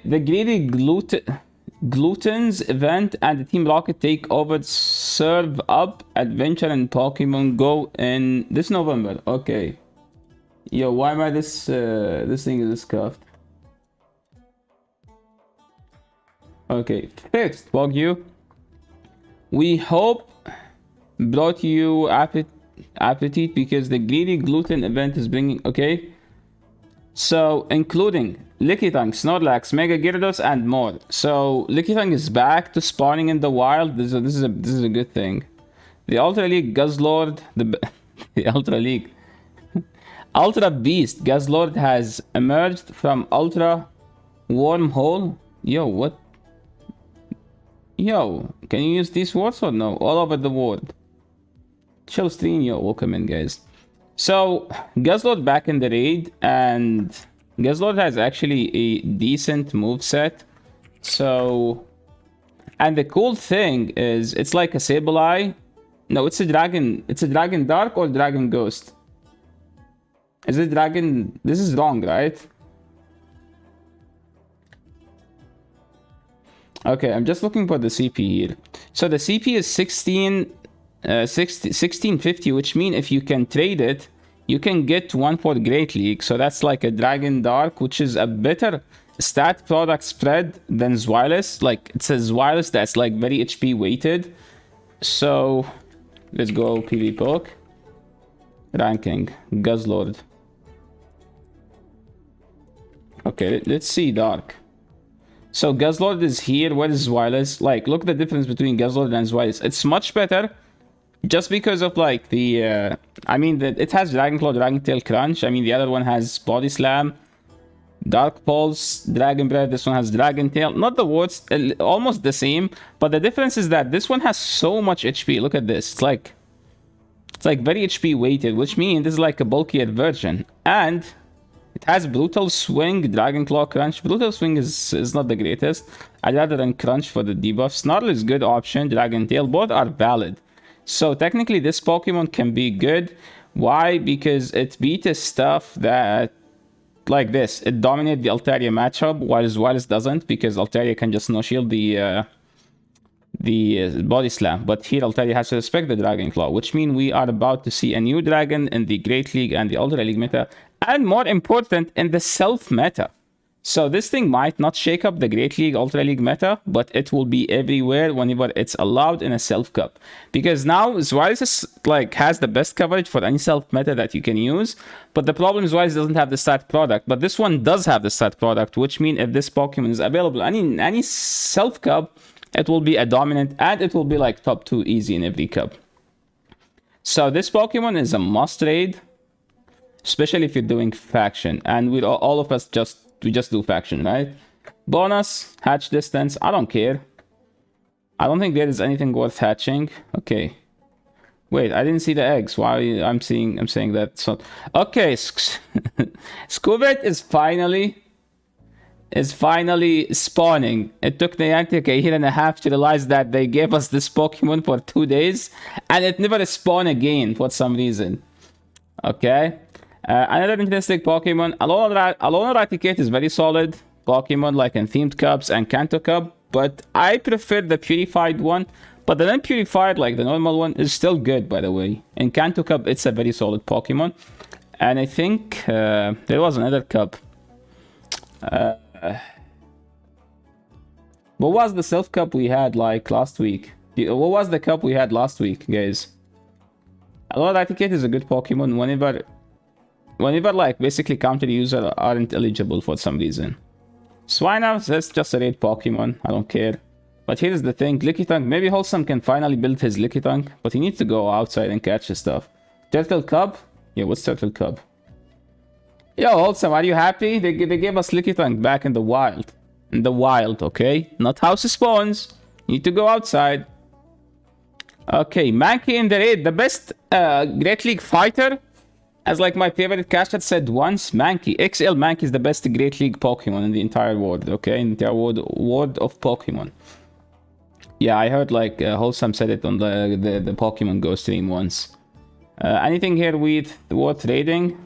The greedy Gluttons event and the Team Rocket Takeover serve up adventure and Pokemon Go in this November. Okay. Yo, why am I this thing is scuffed? Okay, fixed, Wagyu. We hope brought you appetite because the greedy gluten event is bringing. Okay, so including Lickitung, Snorlax, Mega Gyarados, and more. So Lickitung is back to spawning in the wild. This is a good thing. The Ultra League Guzzlord, the Ultra League Ultra Beast Guzzlord has emerged from Ultra Wormhole. Yo, what? Yo, can you use these words or no? All over the world. Chill stream, yo, welcome in, guys. So, Guzzlord back in the raid, and Guzzlord has actually a decent moveset. So, and the cool thing is, it's like a Sableye. No, it's a Dragon Dark or Dragon Ghost? Is it Dragon? This is wrong, right? Okay, I'm just looking for the CP here. So the CP is 1650, which means if you can trade it, you can get one for Great League. So that's like a Dragon Dark, which is a better stat product spread than Zweilous. Like, it's a Zweilous that's like very HP weighted. So let's go PV Poke. Ranking. Guzzlord. Okay, let's see Dark. So Guzzlord is here. What is Zweilous? Like, look at the difference between Guzzlord and Zweilous. It's much better just because of like the I mean that it has Dragon Claw, Dragon Tail, Crunch. I mean the other one has Body Slam, Dark Pulse, Dragon Breath. This one has Dragon Tail. Not the words, almost the same, but the difference is that this one has so much HP. Look at this. It's like very HP weighted, which means this is like a bulkier version. And it has Brutal Swing, Dragon Claw, Crunch. Brutal Swing is not the greatest. I'd rather than Crunch for the debuff. Snarl is good option. Dragon Tail, both are valid. So technically this Pokemon can be good. Why? Because it beat a stuff that, like this, it dominated the Altaria matchup, while Zweilous doesn't, because Altaria can just no-shield the Body Slam. But here Altaria has to respect the Dragon Claw, which means we are about to see a new dragon in the Great League and the Ultra League meta, and more important, in the Self meta. So this thing might not shake up the Great League, Ultra League meta, but it will be everywhere whenever it's allowed in a Self Cup. Because now Zweilous is, like, has the best coverage for any Self meta that you can use, but the problem is Zweilous doesn't have the stat product, but this one does have the stat product, which means if this Pokemon is available in any Self Cup, it will be a dominant, and it will be like top 2 easy in every cup. So this Pokemon is a must raid, especially if you're doing faction, and we all of us just do faction, right? Bonus, hatch distance, I don't care. I don't think there is anything worth hatching. Okay. Wait, I didn't see the eggs. Why I'm saying that. So okay, Scoobit is finally spawning. It took Niantic a year and a half to realize that they gave us this Pokemon for 2 days, and it never spawned again for some reason. Okay. Another interesting Pokemon, Alola Raticate is very solid Pokemon, like in Themed Cups and Kanto Cup, but I prefer the Purified one. But the non-Purified, like the normal one, is still good, by the way. In Kanto Cup, it's a very solid Pokemon. And I think there was another cup. What was the Self Cup we had, like, last week? What was the cup we had last week, guys? Alola Raticate is a good Pokemon whenever like basically counter users aren't eligible for some reason. Swinub, that's just a raid Pokemon, I don't care. But here's the thing, Lickitung, maybe Wholesome can finally build his Lickitung, but he needs to go outside and catch his stuff. Turtle Cub? Yeah, what's Turtle Cub? Yo, Wholesome, are you happy? They gave us Lickitung back in the wild. In the wild, okay? Not house spawns. You need to go outside. Okay, Mankey in the raid, the best Great League fighter. As like my favorite cast had said once, Mankey. XL Mankey is the best Great League Pokemon in the entire world, okay? In the entire world of Pokemon. Yeah, I heard like Wholesome said it on the Pokemon Go stream once. Anything here worth raiding?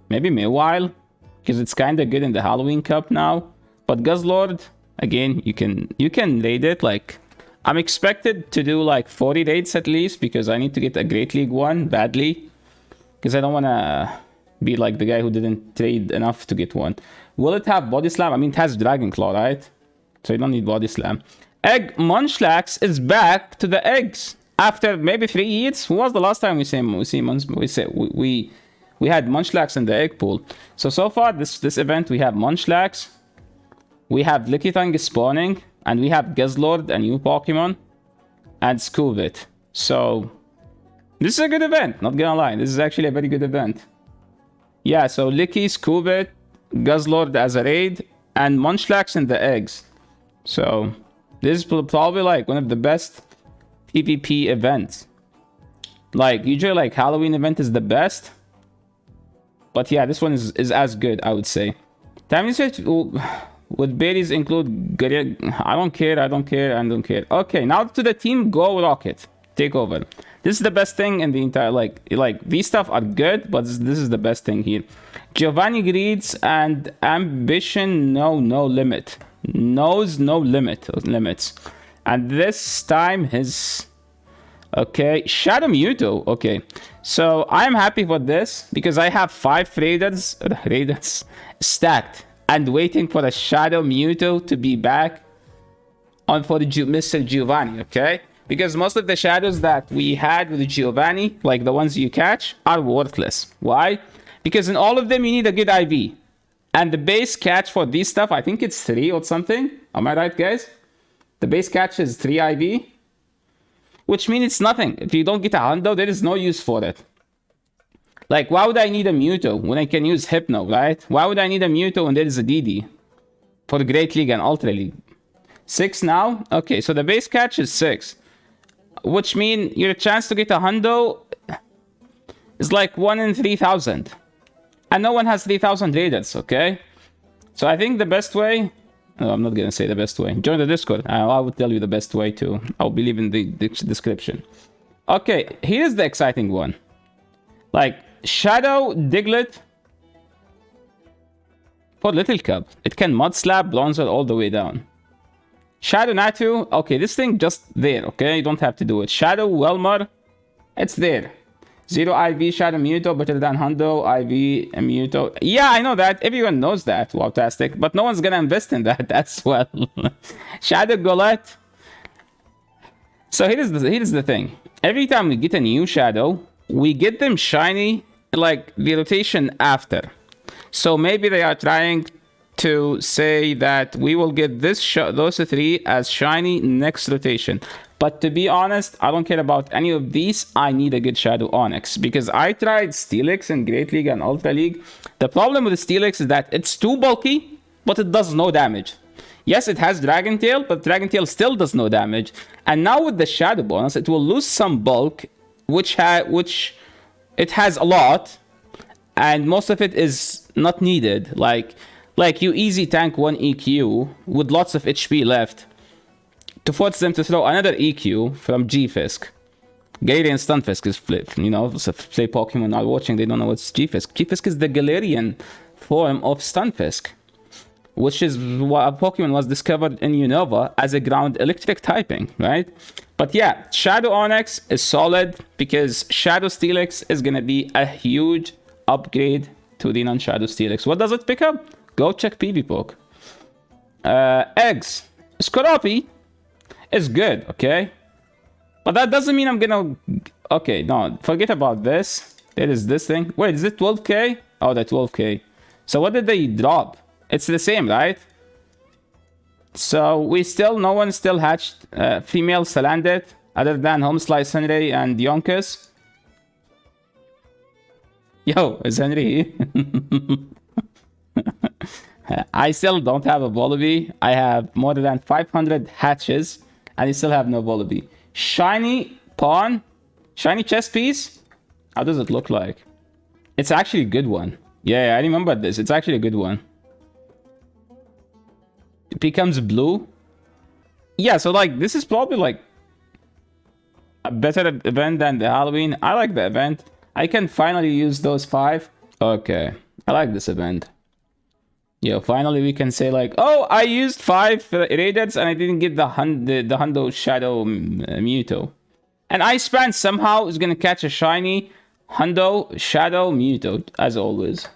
Maybe Mewile, because it's kind of good in the Halloween Cup now. But GUZZLORD, again, you can raid it. Like, I'm expected to do like 40 raids at least, because I need to get a Great League one badly, because I don't want to be like the guy who didn't trade enough to get one. Will it have Body Slam? I mean, it has Dragon Claw, right? So you don't need Body Slam. Egg Munchlax is back to the eggs after maybe 3 years. Who was the last time we had Munchlax in the egg pool? So far this event we have Munchlax, we have Lickitung spawning, and we have GUZZLORD, a new Pokemon, and Scoobit. So this is a good event, not gonna lie. This is actually a very good event. Yeah, so Licky, Scoobit, GUZZLORD as a raid, and Munchlax in the eggs. So this is probably like one of the best PvP events. Like, usually like Halloween event is the best, but yeah, this one is as good, I would say. Time switch would berries include I don't care. Okay, now to the team Go Rocket Takeover. This is the best thing in the entire, like these stuff are good, but this is the best thing here. Giovanni Greeds and Ambition no limit. Knows no limits. And this time his... Okay, Shadow Mewtwo. Okay, so I'm happy for this because I have 5 Raiders stacked and waiting for the Shadow Mewtwo to be back on for the Mr. Giovanni, okay? Because most of the shadows that we had with Giovanni, like the ones you catch, are worthless. Why? Because in all of them you need a good IV. And the base catch for these stuff, I think it's 3 or something. Am I right, guys? The base catch is 3 IV. Which means it's nothing. If you don't get a Hundo, there is no use for it. Like, why would I need a Mewtwo when I can use Hypno, right? Why would I need a Mewtwo when there is a DD? For the Great League and Ultra League. 6 now? Okay, so the base catch is 6. Which means your chance to get a Hundo is like 1 in 3,000. And no one has 3,000 Raiders, okay? So I think the best way... No, I'm not gonna say the best way. Join the Discord. I will tell you the best way too. I'll be leaving the description. Okay, here's the exciting one. Like, Shadow Diglett for Little Cup. It can Mud Slap Bronzer all the way down. Shadow Natu. Okay, this thing just there, okay? You don't have to do it. Shadow Welmer. It's there. 0 IV Shadow Mewtwo better than Hundo IV Mewtwo. Yeah, I know that. Everyone knows that. Wowtastic. But no one's gonna invest in that as well. Shadow Golett. So here's the thing. Every time we get a new Shadow, we get them shiny like the rotation after. So maybe they are trying to say that we will get those 3 as shiny next rotation. But to be honest, I don't care about any of these. I need a good Shadow Onyx. Because I tried Steelix in Great League and Ultra League. The problem with Steelix is that it's too bulky, but it does no damage. Yes, it has Dragon Tail, but Dragon Tail still does no damage. And now with the Shadow bonus, it will lose some bulk, which it has a lot. And most of it is not needed. Like you easy tank 1 EQ with lots of HP left, to force them to throw another EQ from G-Fisk. Galarian Stunfisk is flipped. You know, so if play Pokemon are watching, they don't know what's G-Fisk. G-Fisk is the Galarian form of Stunfisk, which is what a Pokemon was discovered in Unova as a ground electric typing, right? But yeah, Shadow Onyx is solid because Shadow Steelix is gonna be a huge upgrade to the non-Shadow Steelix. What does it pick up? Go check PvPoke. Eggs. Skorupi is good, okay? But that doesn't mean I'm gonna... Okay, no, forget about this. There is this thing. Wait, is it 12k? Oh, the 12k. So what did they drop? It's the same, right? So no one still hatched female Salandit other than Homeslice Henry and Yonkus. Yo, is Henry here? I still don't have a Volibee. I have more than 500 hatches. And you still have no Volibee. Shiny Pawn. Shiny chess piece. How does it look like? It's actually a good one. Yeah, I remember this. It's actually a good one. It becomes blue. Yeah, so like this is probably like a better event than the Halloween. I like the event. I can finally use those 5. Okay. I like this event. Yeah, finally we can say like, oh, I used 5 irradiates and I didn't get the Hundo Shadow Mewtwo. And Ice Band somehow is gonna catch a shiny Hundo Shadow Mewtwo, as always.